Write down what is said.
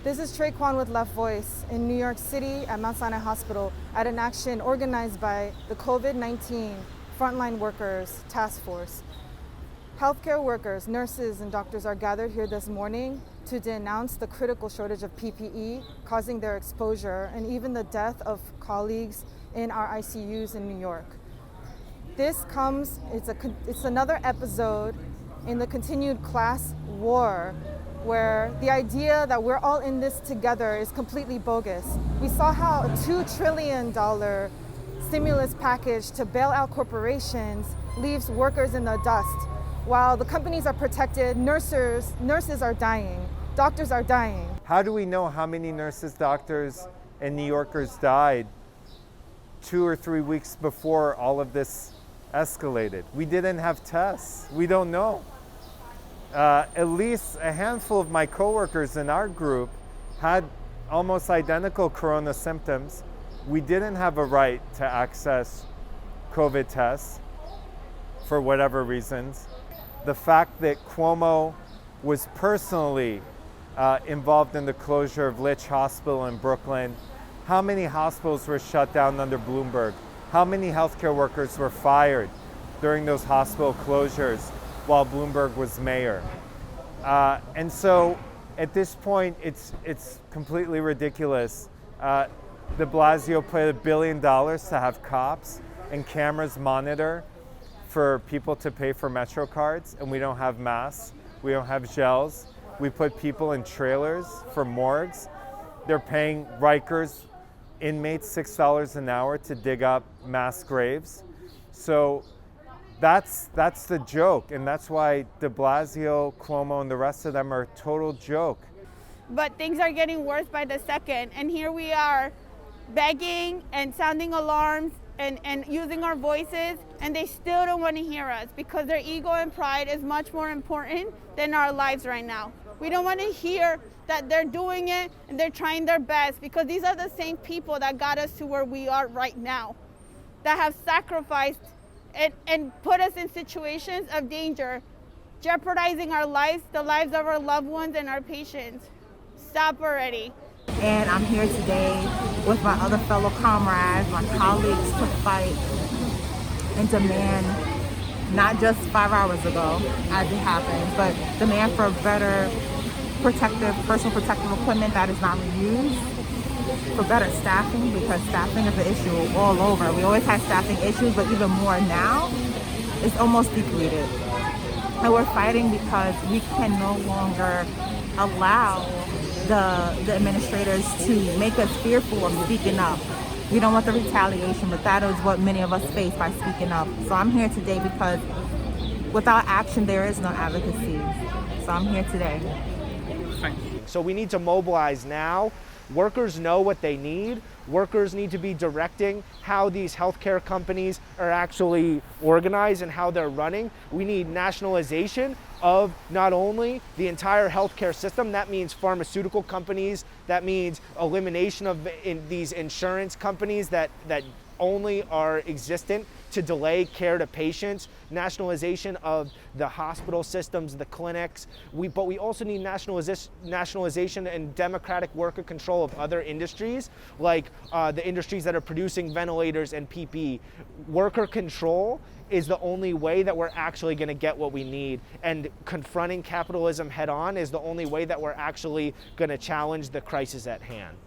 This is Trey Kwan with Left Voice in New York City at Mount Sinai Hospital at an action organized by the COVID-19 Frontline Workers Task Force. Healthcare workers, nurses, and doctors are gathered here this morning to denounce the critical shortage of PPE causing their exposure and even the death of colleagues in our ICUs in New York. It's another episode in the continued class war where the idea that we're all in this together is completely bogus. We saw how a $2 trillion stimulus package to bail out corporations leaves workers in the dust. While the companies are protected, nurses are dying, doctors are dying. How do we know how many nurses, doctors, and New Yorkers died 2 or 3 weeks before all of this escalated? We didn't have tests. We don't know. At least a handful of my coworkers in our group had almost identical corona symptoms. We didn't have a right to access COVID tests for whatever reasons. The fact that Cuomo was personally involved in the closure of Litch Hospital in Brooklyn. How many hospitals were shut down under Bloomberg? How many healthcare workers were fired during those hospital closures while Bloomberg was mayor? And so at this point, it's completely ridiculous. De Blasio paid $1 billion to have cops and cameras monitor for people to pay for Metro cards, and we don't have masks, we don't have gels. We put people in trailers for morgues. They're paying Rikers inmates $6 an hour to dig up mass graves. So that's the joke, and that's why de Blasio, Cuomo, and the rest of them are a total joke. But things are getting worse by the second, and here we are begging and sounding alarms and using our voices, and they still don't want to hear us because their ego and pride is much more important than our lives right now. We don't want to hear that they're doing it and they're trying their best, because these are the same people that got us to where we are right now, that have sacrificed and put us in situations of danger, jeopardizing our lives, the lives of our loved ones and our patients. Stop already. And I'm here today with my other fellow comrades, my colleagues, to fight and demand, not just 5 hours ago as it happened, but demand for better personal protective equipment that is not reused, for better staffing, because staffing is an issue all over. We always had staffing issues, but even more now, it's almost depleted. And we're fighting because we can no longer allow the administrators to make us fearful of speaking up. We don't want the retaliation, but that is what many of us face by speaking up. So I'm here today because without action, there is no advocacy. So I'm here today. So we need to mobilize now. Workers know what they need. Workers need to be directing how these healthcare companies are actually organized and how they're running. We need nationalization of not only the entire healthcare system, that means pharmaceutical companies, that means elimination of these insurance companies that only are existent to delay care to patients, nationalization of the hospital systems, the clinics. But we also need nationalization and democratic worker control of other industries, like the industries that are producing ventilators and PPE. Worker control is the only way that we're actually going to get what we need, and confronting capitalism head on is the only way that we're actually going to challenge the crisis at hand.